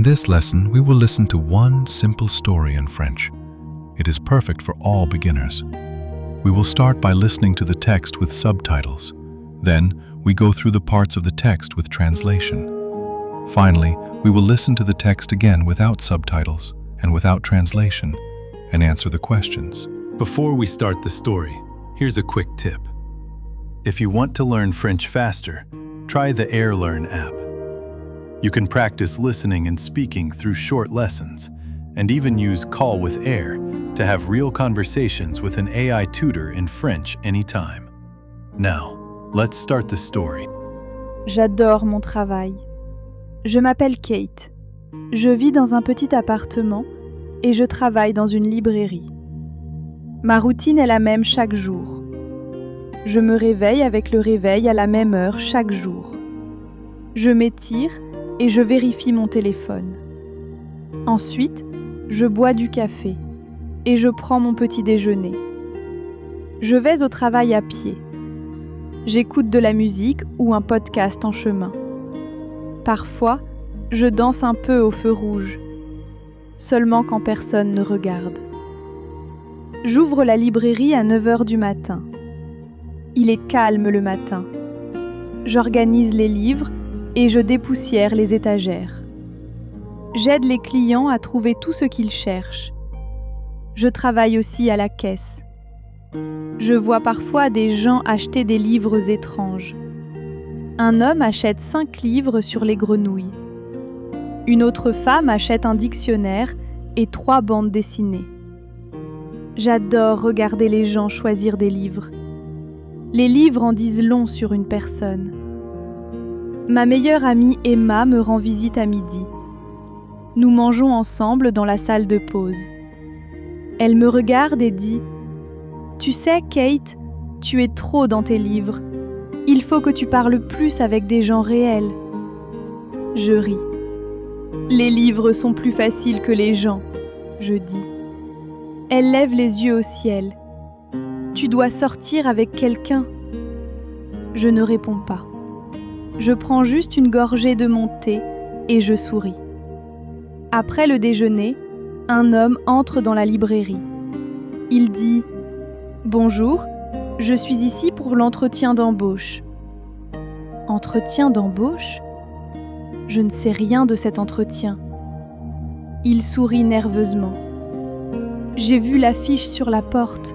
this lesson, we will listen to one simple story in French. It is perfect for all beginners. We will start by listening to the text with subtitles. Then, we go through the parts of the text with translation. Finally, we will listen to the text again without subtitles and without translation and answer the questions. Before we start the story, here's a quick tip. If you want to learn French faster, try the AirLearn app. You can practice listening and speaking through short lessons, and even use Call with Air to have real conversations with an AI tutor in French anytime. Now, let's start the story. J'adore mon travail. Je m'appelle Kate. Je vis dans un petit appartement et je travaille dans une librairie. Ma routine est la même chaque jour. Je me réveille avec le réveil à la même heure chaque jour. Je m'étire et je vérifie mon téléphone. Ensuite, je bois du café et je prends mon petit déjeuner. Je vais au travail à pied. J'écoute de la musique ou un podcast en chemin. Parfois, je danse un peu au feu rouge, seulement quand personne ne regarde. J'ouvre la librairie à 9h du matin. Il est calme le matin. J'organise les livres et je dépoussière les étagères. J'aide les clients à trouver tout ce qu'ils cherchent. Je travaille aussi à la caisse. Je vois parfois des gens acheter des livres étranges. Un homme achète 5 livres sur les grenouilles. Une autre femme achète un dictionnaire et 3 bandes dessinées. J'adore regarder les gens choisir des livres. Les livres en disent long sur une personne. Ma meilleure amie Emma me rend visite à midi. Nous mangeons ensemble dans la salle de pause. Elle me regarde et dit « Tu sais, Kate, tu es trop dans tes livres. Il faut que tu parles plus avec des gens réels. » Je ris. « Les livres sont plus faciles que les gens, » je dis. Elle lève les yeux au ciel. « Tu dois sortir avec quelqu'un. » Je ne réponds pas. Je prends juste une gorgée de mon thé et je souris. Après le déjeuner, un homme entre dans la librairie. Il dit « Bonjour, je suis ici pour l'entretien d'embauche. » Entretien d'embauche ? Je ne sais rien de cet entretien. Il sourit nerveusement. J'ai vu l'affiche sur la porte.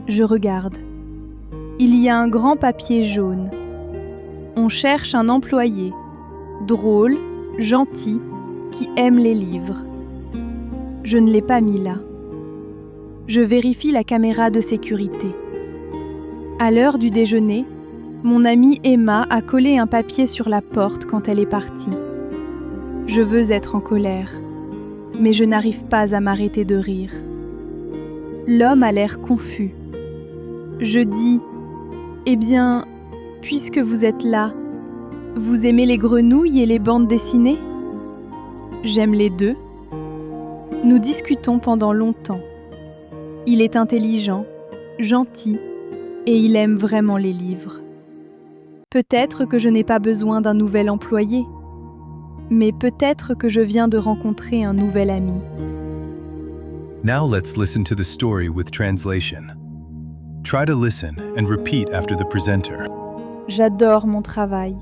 Je regarde. Il y a un grand papier jaune. On cherche un employé, drôle, gentil, qui aime les livres. Je ne l'ai pas mis là. Je vérifie la caméra de sécurité. À l'heure du déjeuner, mon amie Emma a collé un papier sur la porte quand elle est partie. Je veux être en colère, mais je n'arrive pas à m'arrêter de rire. L'homme a l'air confus. Je dis « Eh bien, puisque vous êtes là, vous aimez les grenouilles et les bandes dessinées ? » J'aime les deux. Nous discutons pendant longtemps. Il est intelligent, gentil, et il aime vraiment les livres. Peut-être que je n'ai pas besoin d'un nouvel employé, mais peut-être que je viens de rencontrer un nouvel ami. Now let's listen to the story with translation. Try to listen and repeat after the presenter. J'adore mon travail.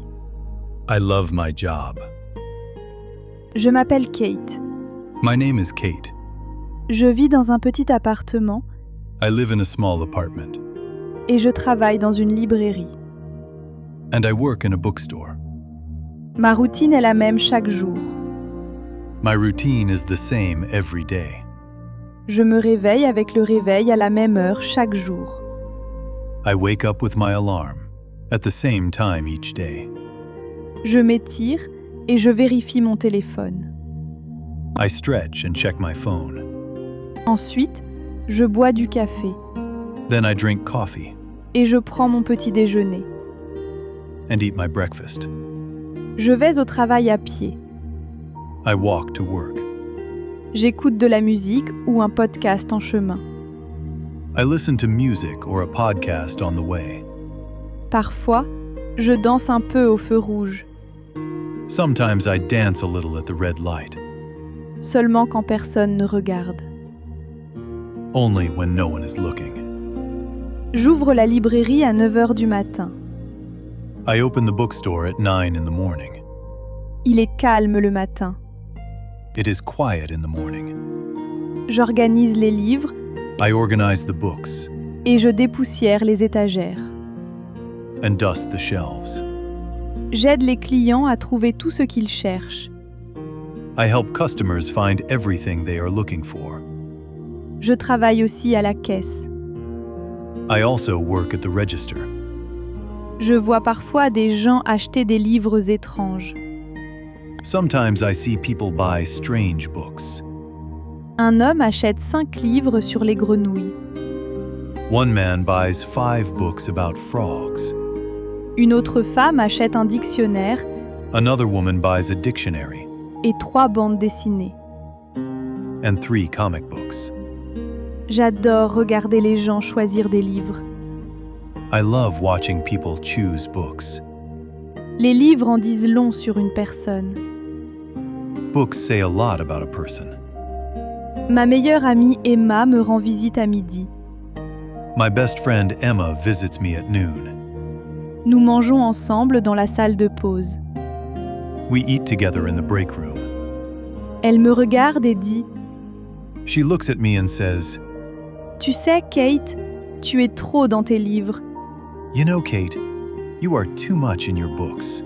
I love my job. Je m'appelle Kate. My name is Kate. Je vis dans un petit appartement I live in a small apartment. et je travaille dans une librairie. And I work in a bookstore. Ma routine est la même chaque jour. My routine is the same every day. Je me réveille avec le réveil à la même heure chaque jour. I wake up with my alarm at the same time each day. Je m'étire et je vérifie mon téléphone. I stretch and check my phone. Ensuite, je bois du café Then I drink coffee et je prends mon petit déjeuner. and eat my breakfast. Je vais au travail à pied. I walk to work. J'écoute de la musique ou un podcast en chemin. I listen to music or a podcast on the way. Parfois, je danse un peu au feu rouge, Sometimes I dance a little at the red light, Seulement quand personne ne regarde. only when no one is looking. J'ouvre la librairie à 9 heures du matin. I open the bookstore at 9 in the morning. Il est calme le matin. It is quiet in the morning. J'organise les livres I organize the books et je dépoussière les étagères. and dust the shelves. J'aide les clients à trouver tout ce qu'ils cherchent. I help customers find everything they are looking for. Je travaille aussi à la caisse. I also work at the register. Je vois parfois des gens acheter des livres étranges. Sometimes I see people buy strange books. Un homme achète 5 livres sur les grenouilles. One man buys 5 books about frogs. Une autre femme achète un dictionnaire Another woman buys a dictionary et 3 bandes dessinées. and 3 comic books. J'adore regarder les gens choisir des livres. I love watching people choose books. Les livres en disent long sur une personne. Books say a lot about a person. Ma meilleure amie Emma me rend visite à midi. My best friend Emma visits me at noon. Nous mangeons ensemble dans la salle de pause. We eat together in the break room. Elle me regarde et dit She looks at me and says, « Tu sais, Kate, tu es trop dans tes livres. "You know, Kate, you are too much in your books.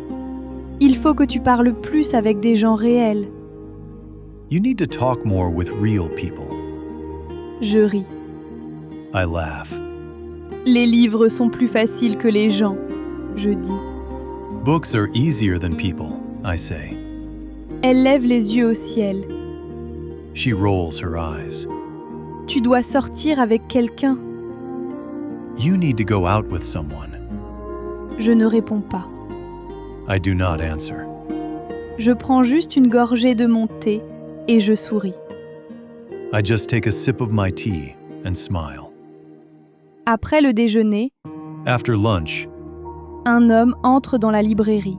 Il faut que tu parles plus avec des gens réels. You need to talk more with real people." » Je ris. I laugh. Les livres sont plus faciles que les gens, je dis. Books are easier than people, I say. Elle lève les yeux au ciel. She rolls her eyes. Tu dois sortir avec quelqu'un. You need to go out with someone. Je ne réponds pas. I do not answer. Je prends juste une gorgée de mon thé et je souris. I just take a sip of my tea and smile. Après le déjeuner, After lunch, un homme entre dans la librairie.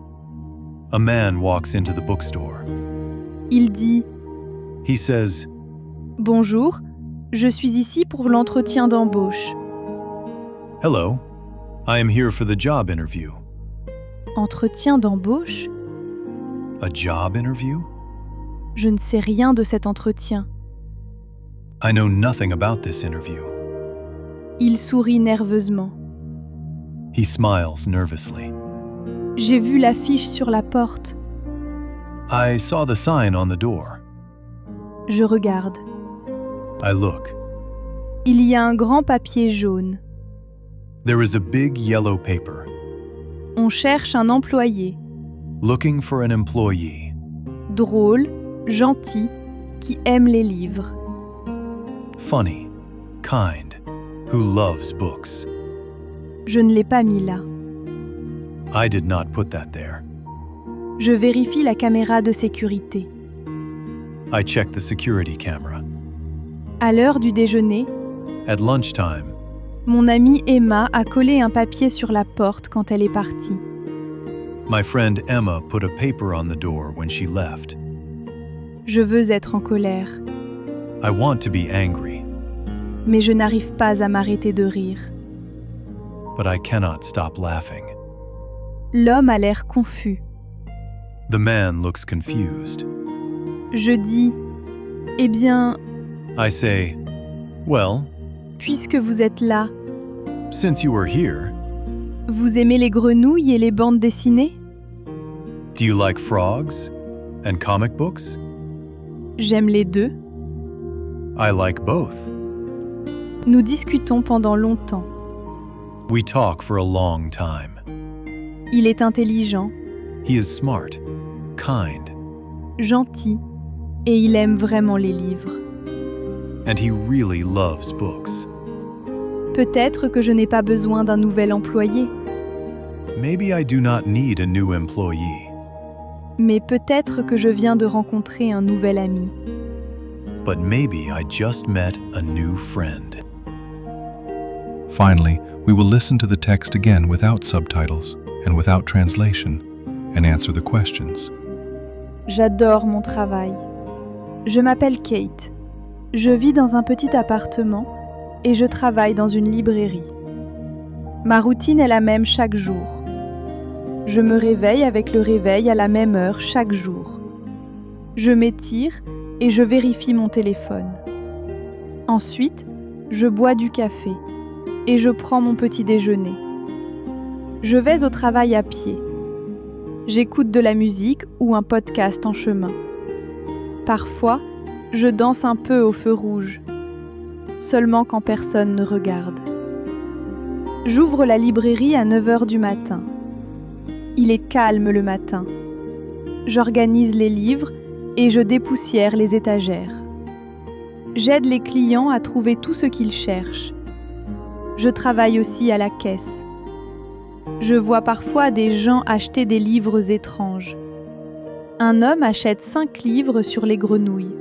a man walks into the bookstore. Il dit He says, « Bonjour, je suis ici pour l'entretien d'embauche. "Hello, I am here for the job interview." » Entretien d'embauche? A job interview? Je ne sais rien de cet entretien. I know nothing about this interview. Il sourit nerveusement. He smiles nervously. J'ai vu l'affiche sur la porte. I saw the sign on the door. Je regarde. I look. Il y a un grand papier jaune. There is a big yellow paper. On cherche un employé, Looking for an employee. drôle, gentil, qui aime les livres. Funny, kind, who loves books. Je ne l'ai pas mis là. I did not put that there. Je vérifie la caméra de sécurité. I checked the security camera. À l'heure du déjeuner, At lunchtime, mon amie Emma a collé un papier sur la porte quand elle est partie. my friend Emma put a paper on the door when she left. Je veux être en colère, I want to be angry, mais je n'arrive pas à m'arrêter de rire. but I cannot stop laughing. L'homme a l'air confus. The man looks confused. Je dis « Eh bien, I say, "Well, puisque vous êtes là, since you are here, vous aimez les grenouilles et les bandes dessinées? do you like frogs and comic books?" J'aime les deux. I like both. Nous discutons pendant longtemps. We talk for a long time. Il est intelligent, He is smart, kind, gentil, et il aime vraiment les livres. and he really loves books. Peut-être que je n'ai pas besoin d'un nouvel employé, Maybe I do not need a new employee, mais peut-être que je viens de rencontrer un nouvel ami. but maybe I just met a new friend. Finally, we will listen to the text again without subtitles and without translation and answer the questions. J'adore mon travail. Je m'appelle Kate. Je vis dans un petit appartement et je travaille dans une librairie. Ma routine est la même chaque jour. Je me réveille avec le réveil à la même heure chaque jour. Je m'étire et je vérifie mon téléphone. Ensuite, je bois du café et je prends mon petit déjeuner. Je vais au travail à pied. J'écoute de la musique ou un podcast en chemin. Parfois, je danse un peu au feu rouge, seulement quand personne ne regarde. J'ouvre la librairie à 9h du matin. Il est calme le matin. J'organise les livres et je dépoussière les étagères. J'aide les clients à trouver tout ce qu'ils cherchent. Je travaille aussi à la caisse. Je vois parfois des gens acheter des livres étranges. Un homme achète 5 livres sur les grenouilles.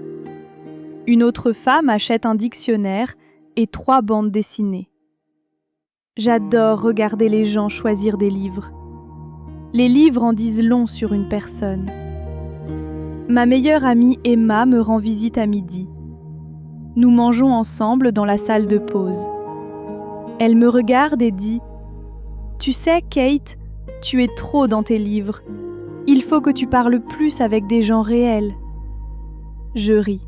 Une autre femme achète un dictionnaire et 3 bandes dessinées. J'adore regarder les gens choisir des livres. Les livres en disent long sur une personne. Ma meilleure amie Emma me rend visite à midi. Nous mangeons ensemble dans la salle de pause. Elle me regarde et dit « Tu sais, Kate, tu es trop dans tes livres. Il faut que tu parles plus avec des gens réels. » Je ris.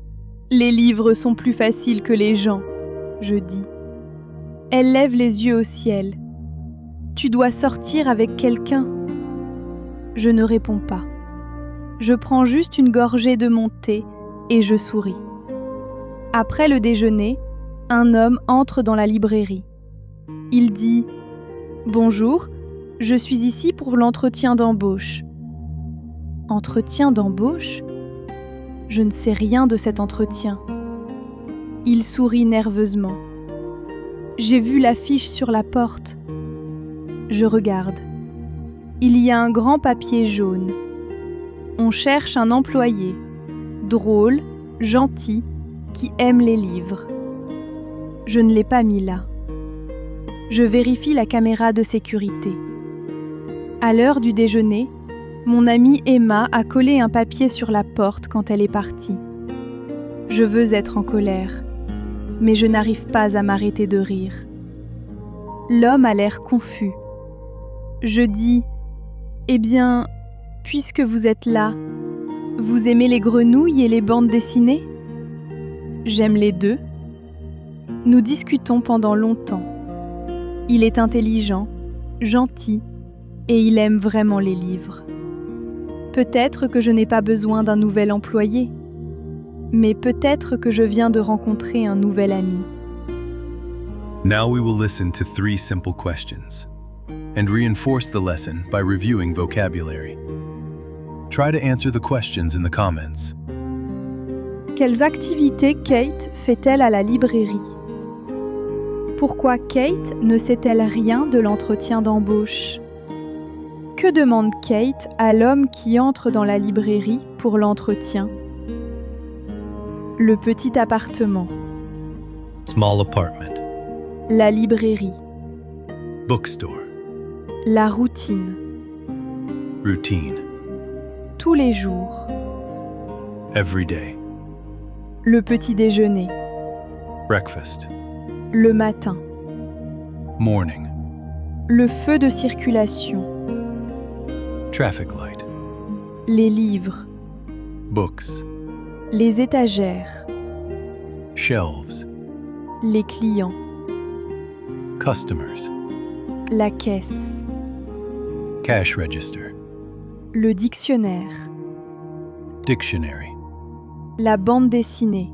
« Les livres sont plus faciles que les gens, » je dis. Elle lève les yeux au ciel. « Tu dois sortir avec quelqu'un. » Je ne réponds pas. Je prends juste une gorgée de mon thé et je souris. Après le déjeuner, un homme entre dans la librairie. Il dit « Bonjour, je suis ici pour l'entretien d'embauche. » Entretien d'embauche ? Je ne sais rien de cet entretien. Il sourit nerveusement. J'ai vu l'affiche sur la porte. Je regarde. Il y a un grand papier jaune. On cherche un employé, drôle, gentil, qui aime les livres. Je ne l'ai pas mis là. Je vérifie la caméra de sécurité. À l'heure du déjeuner, mon amie Emma a collé un papier sur la porte quand elle est partie. Je veux être en colère, mais je n'arrive pas à m'arrêter de rire. L'homme a l'air confus. Je dis « Eh bien, puisque vous êtes là, vous aimez les grenouilles et les bandes dessinées ?» J'aime les deux. Nous discutons pendant longtemps. Il est intelligent, gentil, et il aime vraiment les livres. Peut-être que je n'ai pas besoin d'un nouvel employé, mais peut-être que je viens de rencontrer un nouvel ami. Now we will listen to 3 simple questions and reinforce the lesson by reviewing vocabulary. Try to answer the questions in the comments. Quelles activités Kate fait-elle à la librairie ? Pourquoi Kate ne sait-elle rien de l'entretien d'embauche ? Que demande Kate à l'homme qui entre dans la librairie pour l'entretien ? Le petit appartement. Small apartment. La librairie. Bookstore. La routine. Routine. Tous les jours. Every day. Le petit déjeuner. Breakfast. Le matin. Morning. Le feu de circulation. Traffic light. Les livres. Books. Les étagères. Shelves. Les clients. Customers. La caisse. Cash register. Le dictionnaire. Dictionary. La bande dessinée.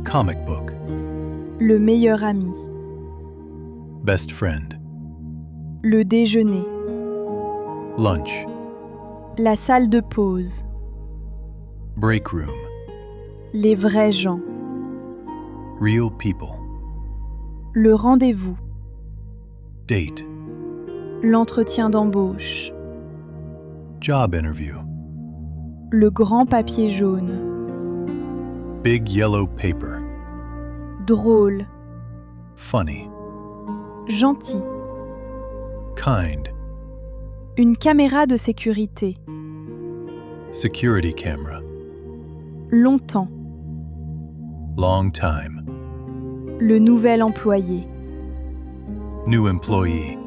Comic book. Le meilleur ami. Best friend. Le déjeuner. Lunch. La salle de pause. Break room. Les vrais gens. Real people. Le rendez-vous. Date. L'entretien d'embauche. Job interview. Le grand papier jaune. Big yellow paper. Drôle. Funny. Gentil. Kind. Une caméra de sécurité. Security camera. Longtemps. Long time. Le nouvel employé. New employee.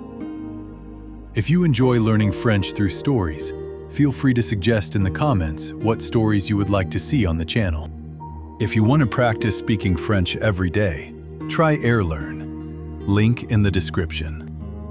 If you enjoy learning French through stories, feel free to suggest in the comments what stories you would like to see on the channel. If you want to practice speaking French every day, try AirLearn. Link in the description.